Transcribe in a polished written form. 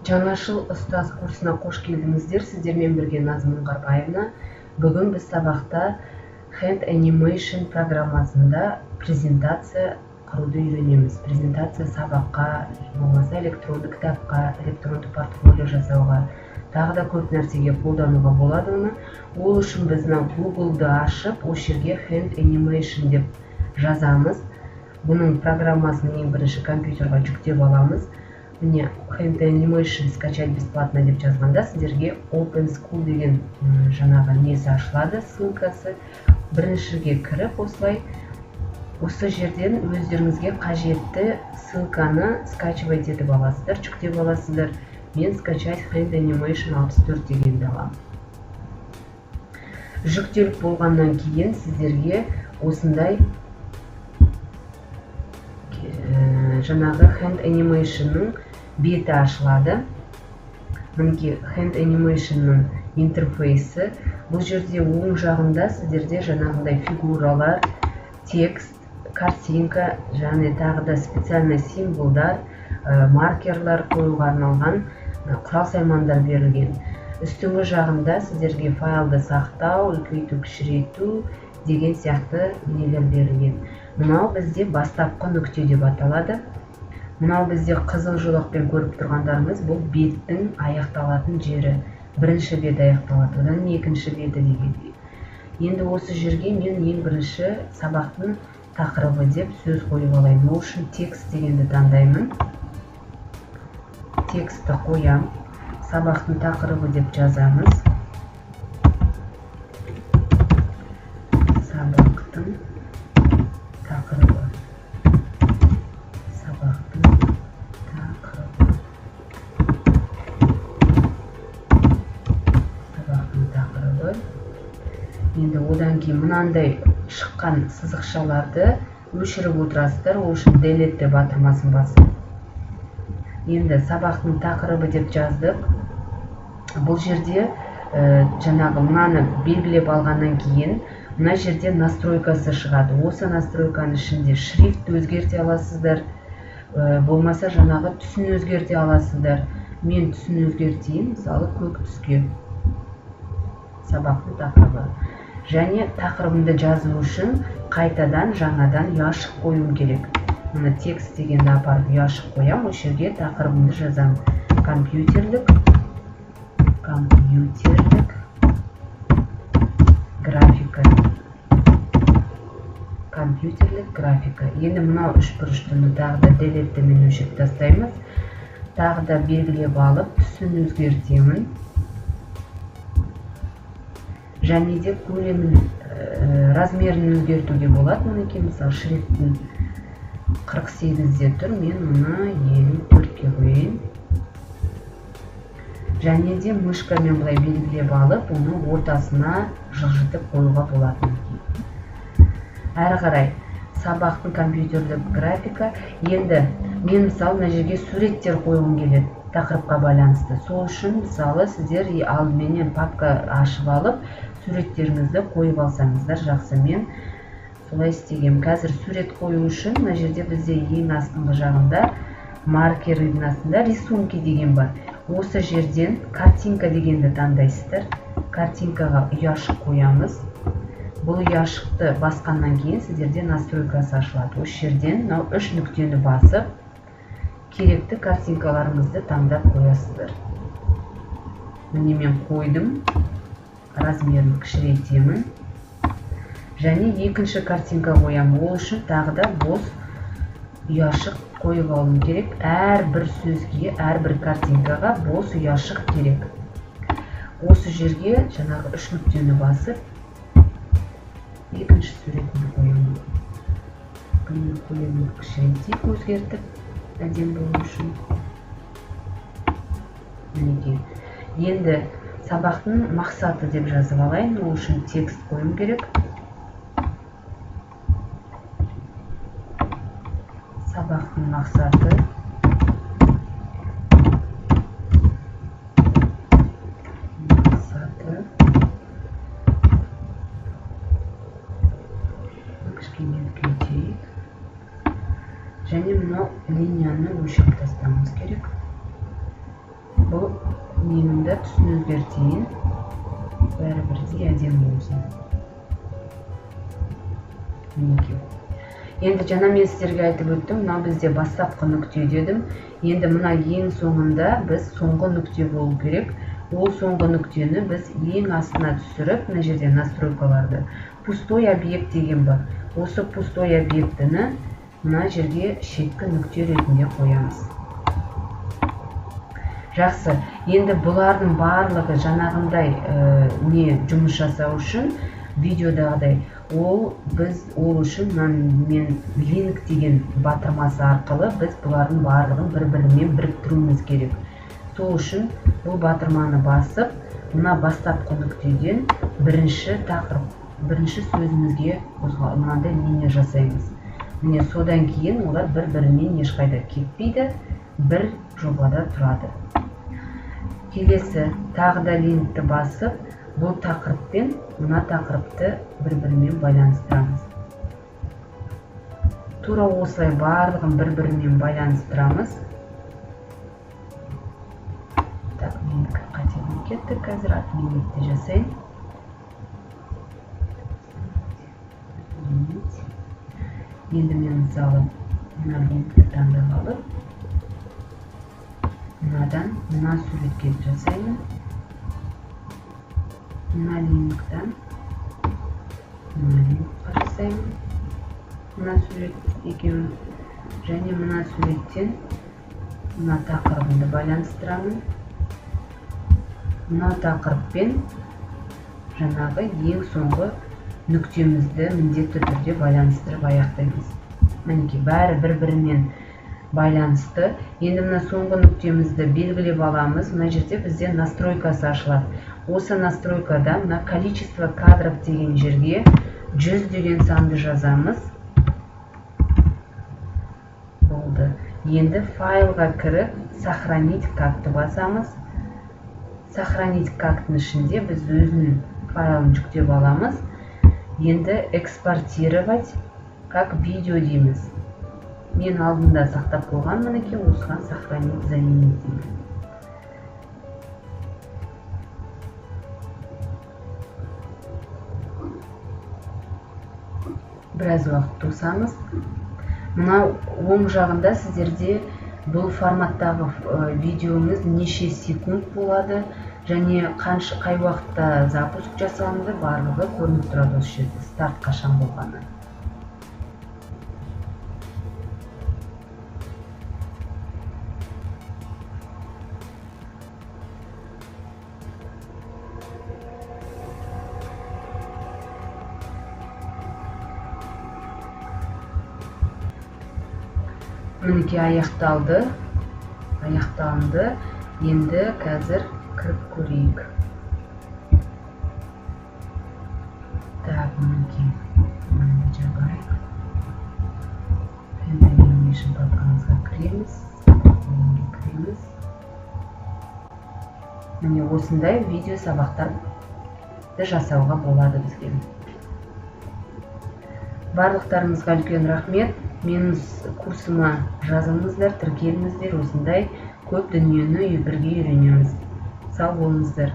Жаңашыл ұстаз курсына қош келдіңіздер. Сіздермен бірге Назым Оңғарбаевна. Бүгін біз сабақта Hand Animation программасында презентация құруды үйренеміз. Презентация сабаққа, болмаса электронды кітапқа, электронды портфолио жасауға, тағы да көп нәрсеге қолдануға болады оны. Ол үшін біз Google-ды ашып, осы жерге Hand Animation деп жазамыз. Бұның программасын ең бірінші компьютерға жүктеп аламыз. Міне Hand Animation скачать бесплатно деп жазғанда сіздерге Open School деген жаңағы несі ашылады, ссылкасы. Біріншіге кіріп осылай осы жерден өздеріңізге қажетті ссылканы скачивать етіп аласыздар, жүктеп аласыздар. Мен скачать Hand Animation 64 дегенді аламын. Жүктеліп болғаннан кейін сіздерге осындай жаңағы Hand Animation-ның беті ашылады. Мінекей Hand Animation-ның интерфейсі. Бұл жерде оң жағында сіздерде жаңағындай фигуралар, текст, картинка, және тағы да специальный символдар, маркерлар қоюға арналған құрал-саймандар берілген. Үстіңгі жағында сіздерге файлды сақтау, үлкейту, кішірейту деген сияқты нелер берілген. Мынау бізде бастапқы нүкте деп аталады. Мынау бізде қызыл жолақпен көріп тұрғандарымыз бұл беттің аяқталатын жері. Бірінші бет аяқталады, одан екінші беті дегендей. Енді осы жерге мен ең бірінші сабақтың тақырыбы деп сөз қойып алайын. Ол үшін текст дегенді таңдаймын. Текстті қоям. Сабақтың тақырыбы деп жазамыз. Сабақтың тақырыбы. Сабақтың тақырыбы. Сабақтың тақырыбы. Енді одан кейін мынандай шыққан сызықшаларды өшіріп отырасыздар. Ол үшін delete деп батырмасын басып. Енді сабақтың тақырыбы деп жаздық. Бұл жерде жаңағы мынаны белгілеп алғаннан кейін мына жерде настройкасы шығады. Осы настройканың ішінде шрифт өзгерте аласыздар. Болмаса жаңағы түсін өзгерте аласыздар. Мен түсін өзгертейін, мысалы көк түске. Сабақтың тақырыбы. Және тақырыбымды жазу үшін қайтадан жаңадан ұяшық қоюым керек. Мұны текст дегенді апарып ұяшық қоям, осы жерге тақырыбымды жазам. Компьютерлік графика. Компьютерлік графика. Енді мынау үш бұрыштыны тағы да delete мен өшіріп тастаймыз. Тағы да белгілеп алып, түсін өзгертемін. Және де көлемін, размерін өзгертуге болады. Мінекей, мысалы, шрифттің 48-де тұр, мен оны 54-ке қойайын. Және де мышкамен былай белгілеп алып, оны ортасына жылжытып қоюға болады. Әрі қарай сабақтың компьютерлік графика. Енді мен мысалы мына жерге суреттер қойғым келеді тақырыпқа байланысты. Сол үшін мысалы сіздер алдыменен папка ашып алып, суреттеріңізді қойып алсаңыздар жақсы. Мен солай істегем. Қазір сурет қою үшін мына жерде бізде ең астыңғы жағында маркердің астында рисунки деген бар. Осы жерден картинка дегенді таңдайсыздар. Картинкаға ұяшық қоямыз. Бұл ұяшықты басқаннан кейін сіздерде настройкасы ашылады. Осы жерден үш нүктені басып, керекті картинкаларыңызды таңдап қоясыздар. Міне мен қойдым. Размерін кішірейтемін. Және екінші картинка қоям. Ол үшін тағы да бос ұяшық қойып алуым керек. Әрбір сөзге, әрбір картинкаға бос ұяшық керек. Осы жерге жаңағы үш нүктені басып, екінші суретімді қоямын. Көлемін кішірейтіп өзгертіп, әдем болу үшін. Мінекей. Енді сабақтың мақсаты деп жазып алайын. Ол үшін текст қоюым керек. Сабақтың мақсаты. Кішкене үлкейтейік. Және мынау линияны өшіріп тастауымыз керек. да түсін өзгертейін. Бәрі бірдей әдемі болсын. Мінекей. Енді жаңа мен сіздерге айтып өттім, мына бізде бастапқы нүкте дедім. Енді мына ең соңында біз соңғы нүкте болу керек. Ол соңғы нүктені біз ең астына түсіріп, мына жерде настройкаларды пустой объект деген бар. Осы пустой объектіні мына жерге шеткі нүкте ретінде қоямыз. Жақсы, енді бұлардың барлығы жаңағындай жұмыс жасау үшін видеодағыдай біз ол үшін мен линк деген батырмасы арқылы біз бұлардың барлығын бір-бірімен біріктіруіміз керек. Сол үшін бұл батырманы басып, мына бастапқы нүктеден бірінші сөзімізге мынандай линия жасаймыз. Міне содан кейін олар бір-бірінен ешқайда кетпейді, бір жобада тұрады. Келесі тағы да линкті басып, бұл тақырыппен мына тақырыпты бір-бірімен байланыстырамыз. Тура осылай барлығын бір-бірімен байланыстырамыз. Так, менікі қателік кетті, қазір отменитті жасайын. Енді мен мысалы мына линкті таңдап алып, мынадан мына суретке жасаймын. Мына линктен мына линкқа жасаймын. Мына сурет екеуін және мына суреттен мына тақырыбымды байланыстырамын. Мына тақырыппен жаңағы ең соңғы нүктемізді міндетті түрде байланыстырып аяқтаймыз. Мінекей бәрі бір-бірімен байланысты. Енді мына соңғы нүктемізді белгілеп аламыз. Мына жерде бізде настройкасы ашылады. Осы настройкада мына количество кадров деген жерге 100 деген санды жазамыз. Болды. Енді файлға кіріп, сохранить картты басамыз. Сохранить карттың ішінде біз өзінің файлын жүктеп аламыз. Енді экспортировать как видео дейміз. Мен алдында сақтап қойған, мінекей осыған сохранить заменить деймін. Біраз уақыт тосамыз. Мына оң жағында сіздерде бұл форматтағы видеоңыз неше секунд болады және қай уақытта запуск жасалынды барлығы көрініп тұрады осы жерде, старт қашан болғаны. Мінекей аяқталды. Енді қазір кіріп көрейік. Так, мінекей. Мынаны жабайық. Animation папкамызға кіреміз. Міне осындай видео сабақтарды жасауға болады бізге. Барлықтарыңызға үлкен рахмет. Менің курсыма жазылыңыздар, тіркеліңіздер, осындай көп дүниені бірге үйренеміз. Сау болыңыздар.